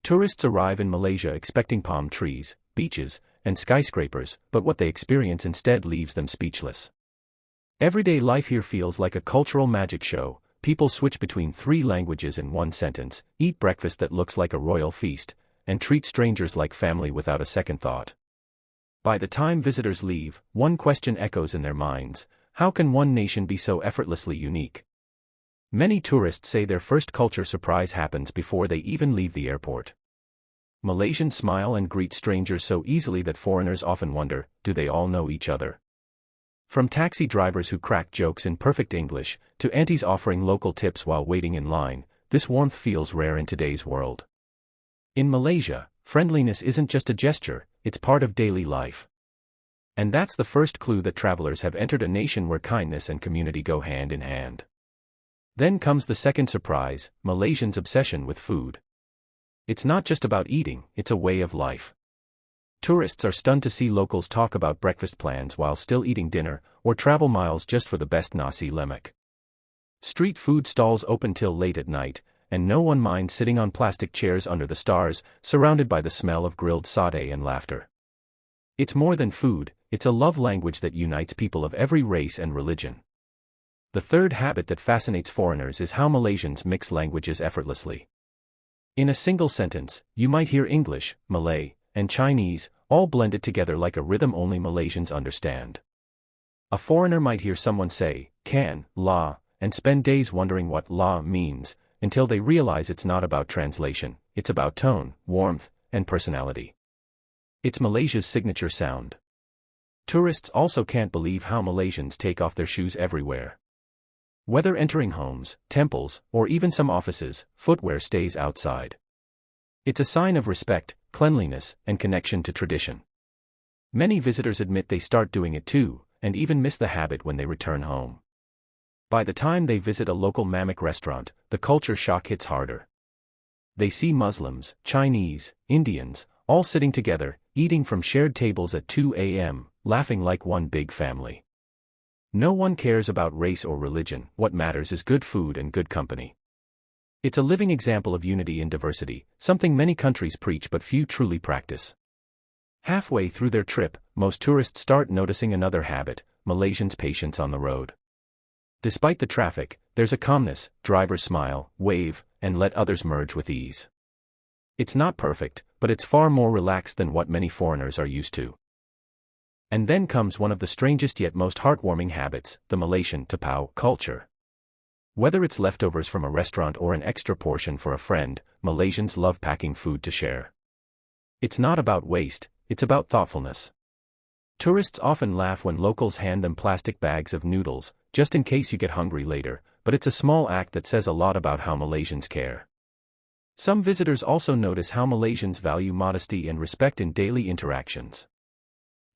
Tourists arrive in Malaysia expecting palm trees, beaches, and skyscrapers, but what they experience instead leaves them speechless. Everyday life here feels like a cultural magic show. People switch between 3 languages in one sentence, eat breakfast that looks like a royal feast, and treat strangers like family without a second thought. By the time visitors leave, one question echoes in their minds: how can one nation be so effortlessly unique? Many tourists say their first culture surprise happens before they even leave the airport. Malaysians smile and greet strangers so easily that foreigners often wonder, do they all know each other? From taxi drivers who crack jokes in perfect English, to aunties offering local tips while waiting in line, this warmth feels rare in today's world. In Malaysia, friendliness isn't just a gesture, it's part of daily life. And that's the first clue that travelers have entered a nation where kindness and community go hand in hand. Then comes the second surprise: Malaysians' obsession with food. It's not just about eating, it's a way of life. Tourists are stunned to see locals talk about breakfast plans while still eating dinner, or travel miles just for the best nasi lemak. Street food stalls open till late at night, and no one minds sitting on plastic chairs under the stars, surrounded by the smell of grilled satay and laughter. It's more than food, it's a love language that unites people of every race and religion. The third habit that fascinates foreigners is how Malaysians mix languages effortlessly. In a single sentence, you might hear English, Malay, and Chinese, all blended together like a rhythm only Malaysians understand. A foreigner might hear someone say, "can," "la," and spend days wondering what "la" means, until they realize it's not about translation, it's about tone, warmth, and personality. It's Malaysia's signature sound. Tourists also can't believe how Malaysians take off their shoes everywhere. Whether entering homes, temples, or even some offices, footwear stays outside. It's a sign of respect, cleanliness, and connection to tradition. Many visitors admit they start doing it too, and even miss the habit when they return home. By the time they visit a local mamak restaurant, the culture shock hits harder. They see Muslims, Chinese, Indians, all sitting together, eating from shared tables at 2 a.m., laughing like one big family. No one cares about race or religion, what matters is good food and good company. It's a living example of unity in diversity, something many countries preach but few truly practice. Halfway through their trip, most tourists start noticing another habit: Malaysians' patience on the road. Despite the traffic, there's a calmness: drivers smile, wave, and let others merge with ease. It's not perfect, but it's far more relaxed than what many foreigners are used to. And then comes one of the strangest yet most heartwarming habits: the Malaysian tapau culture. Whether it's leftovers from a restaurant or an extra portion for a friend, Malaysians love packing food to share. It's not about waste, it's about thoughtfulness. Tourists often laugh when locals hand them plastic bags of noodles, just in case you get hungry later, but it's a small act that says a lot about how Malaysians care. Some visitors also notice how Malaysians value modesty and respect in daily interactions.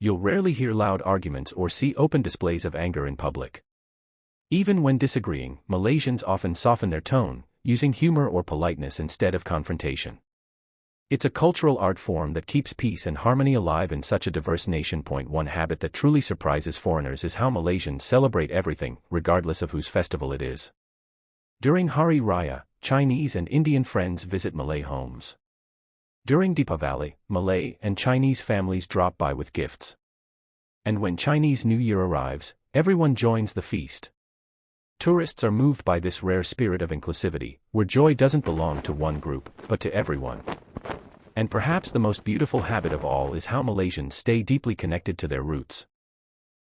You'll rarely hear loud arguments or see open displays of anger in public. Even when disagreeing, Malaysians often soften their tone, using humor or politeness instead of confrontation. It's a cultural art form that keeps peace and harmony alive in such a diverse nation. One habit that truly surprises foreigners is how Malaysians celebrate everything, regardless of whose festival it is. During Hari Raya, Chinese and Indian friends visit Malay homes. During Deepavali, Malay and Chinese families drop by with gifts. And when Chinese New Year arrives, everyone joins the feast. Tourists are moved by this rare spirit of inclusivity, where joy doesn't belong to one group, but to everyone. And perhaps the most beautiful habit of all is how Malaysians stay deeply connected to their roots.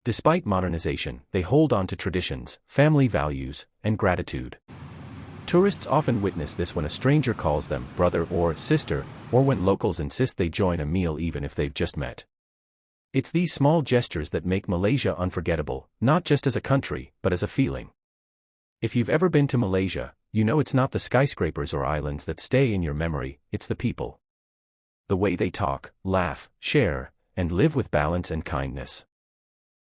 Despite modernization, they hold on to traditions, family values, and gratitude. Tourists often witness this when a stranger calls them brother or sister, or when locals insist they join a meal even if they've just met. It's these small gestures that make Malaysia unforgettable, not just as a country, but as a feeling. If you've ever been to Malaysia, you know it's not the skyscrapers or islands that stay in your memory, it's the people. The way they talk, laugh, share, and live with balance and kindness.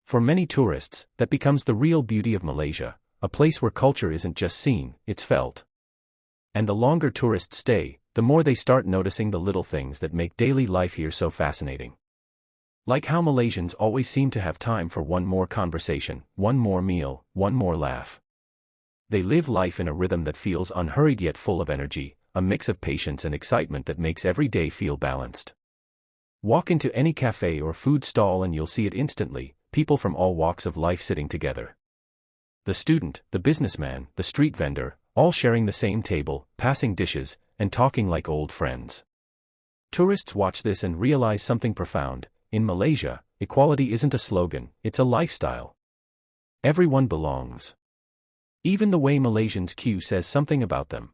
For many tourists, that becomes the real beauty of Malaysia, a place where culture isn't just seen, it's felt. And the longer tourists stay, the more they start noticing the little things that make daily life here so fascinating. Like how Malaysians always seem to have time for one more conversation, one more meal, one more laugh. They live life in a rhythm that feels unhurried yet full of energy, a mix of patience and excitement that makes every day feel balanced. Walk into any cafe or food stall and you'll see it instantly, people from all walks of life sitting together. The student, the businessman, the street vendor, all sharing the same table, passing dishes, and talking like old friends. Tourists watch this and realize something profound. In Malaysia, equality isn't a slogan, it's a lifestyle. Everyone belongs. Even the way Malaysians queue says something about them.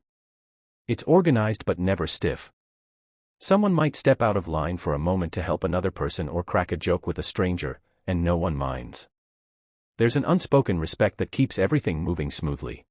It's organized but never stiff. Someone might step out of line for a moment to help another person or crack a joke with a stranger, and no one minds. There's an unspoken respect that keeps everything moving smoothly.